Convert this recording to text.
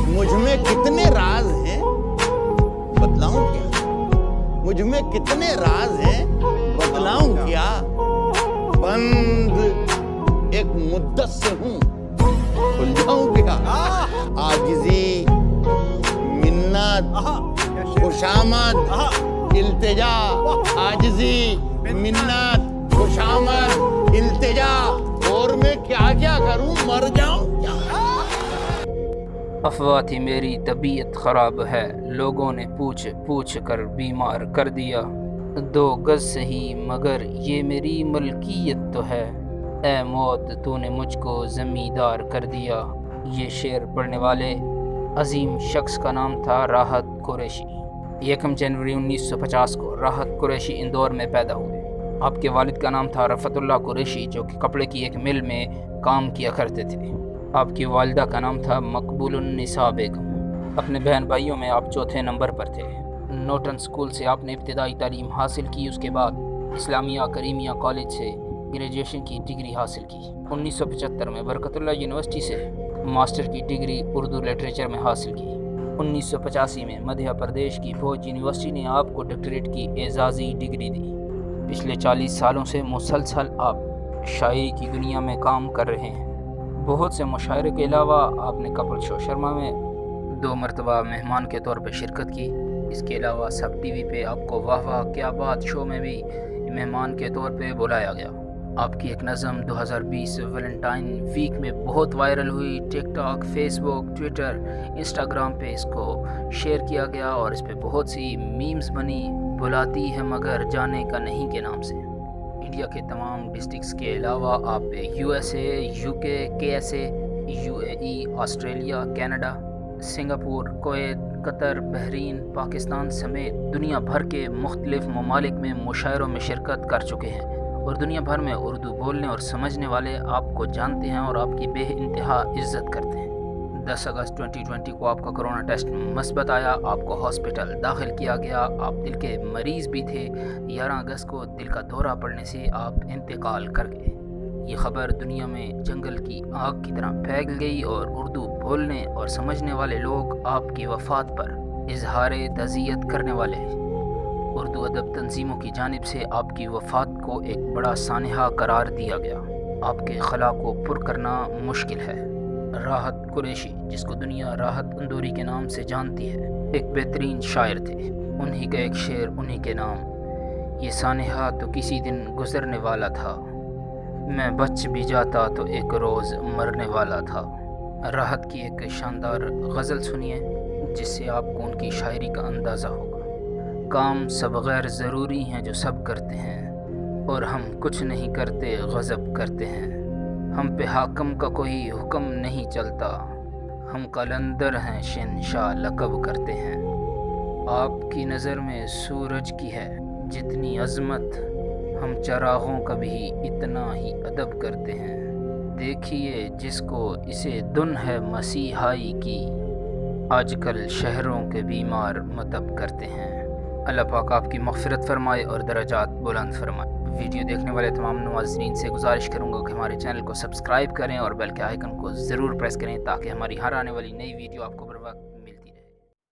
मुझ में कितने राज हैं बतलाऊं क्या? मुझ में कितने राज हैं बतलाऊं क्या? बंद एक मुद्दत से हूं, खुल जाऊं क्या? आजिजी, मिन्नत, खुशामद, इल्तिजा, आजिजी, मिन्नत, खुशामद, इल्तिजा, और मैं क्या क्या करूं, मर जाऊं क्या? अफवाह थी मेरी तबीयत ख़राब है, लोगों ने पूछ पूछ कर बीमार कर दिया। 2 गज सही मगर ये मेरी मलकियत तो है, ए मौत तूने मुझको ज़मींदार कर दिया। ये शेर पढ़ने वाले अजीम शख्स का नाम था राहत कुरैशी। 1 जनवरी 1950 को राहत कुरैशी इंदौर में पैदा हुए। आपके वालिद का नाम था रफ़तुल्लाह कुरैशी, जो कि कपड़े की एक मिल में काम किया करते थे। आपकी वालिदा का नाम था मकबूलुन्निसा बेगम। अपने बहन भाइयों में आप चौथे नंबर पर थे। नोटन स्कूल से आपने इब्तिदाई तालीम हासिल की, उसके बाद इस्लामिया करीमिया कॉलेज से ग्रेजुएशन की डिग्री हासिल की। 1975 में बरकतुल्लाह यूनिवर्सिटी से मास्टर की डिग्री उर्दू लिटरेचर में हासिल की। 1985 में मध्य प्रदेश की फौज यूनिवर्सिटी ने आपको डॉक्टरेट की एजाज़ी डिग्री दी। पिछले 40 सालों से मुसलसल आप शायरी की दुनिया में काम कर रहे हैं। बहुत से मुशायरे के अलावा आपने कपिल शो शर्मा में 2 मरतबा मेहमान के तौर पर शिरकत की। इसके अलावा सब टीवी पे आपको वाह वाह क्या बात शो में भी मेहमान के तौर पे बुलाया गया। आपकी एक नज़म 2020 वैलेंटाइन वीक में बहुत वायरल हुई। टिकटॉक, फेसबुक, ट्विटर, इंस्टाग्राम पे इसको शेयर किया गया और इस पे बहुत सी मीम्स बनी। बुलाती है मगर जाने का नहीं के नाम से। इंडिया के तमाम डिस्ट्रिक्ट्स के अलावा आप USA, UK, KSA, UAE, Australia, Canada, Singapore, Kuwait, Qatar, Bahrain, Pakistan समेत दुनिया भर के मुख्तलिफ ममालिक में मुशायरों में शिरकत कर चुके हैं और दुनिया भर में उर्दू बोलने और समझने वाले आपको जानते हैं और आपकी बेइंतहा इज़्ज़त करते हैं। 10 अगस्त 2020 को आपका कोरोना टेस्ट मस्बत आया, आपको हॉस्पिटल दाखिल किया गया। आप दिल के मरीज़ भी थे। 11 अगस्त को दिल का दौरा पड़ने से आप इंतकाल कर गए। ये ख़बर दुनिया में जंगल की आग की तरह फैल गई और उर्दू बोलने और समझने वाले लोग आपकी वफ़ात पर इजहार तज़ियत करने वाले उर्दू अदब तंजीमों की जानिब से आपकी वफ़ात को एक बड़ा सानहा करार दिया गया। आपके खला को पुर करना मुश्किल है। राहत कुरैशी, जिसको दुनिया राहत अंदूरी के नाम से जानती है, एक बेहतरीन शायर थे। उन्हीं का एक शेर उन्हीं के नाम। ये सानहा तो किसी दिन गुजरने वाला था, मैं बच भी जाता तो एक रोज़ मरने वाला था। राहत की एक शानदार गज़ल सुनिए जिससे आपको उनकी शायरी का अंदाज़ा होगा। काम सब गैर ज़रूरी हैं जो सब करते हैं, और हम कुछ नहीं करते गज़ब करते हैं। हम पे हाकम का कोई हुक्म नहीं चलता, हम कलंदर हैं शहंशाह लक़ब करते हैं। आपकी नज़र में सूरज की है जितनी अज़मत, हम चरागों का भी इतना ही अदब करते हैं। देखिए जिसको इसे धुन है मसीहाई की, आजकल शहरों के बीमार मतब करते हैं। अल्लाह पाक आपकी मग़फ़िरत फरमाए और दराजात बुलंद फरमाए। वीडियो देखने वाले तमाम नाज़रीन से गुजारिश करूंगा कि हमारे चैनल को सब्सक्राइब करें और बेल के आइकन को ज़रूर प्रेस करें ताकि हमारी हर आने वाली नई वीडियो आपको बर वक्त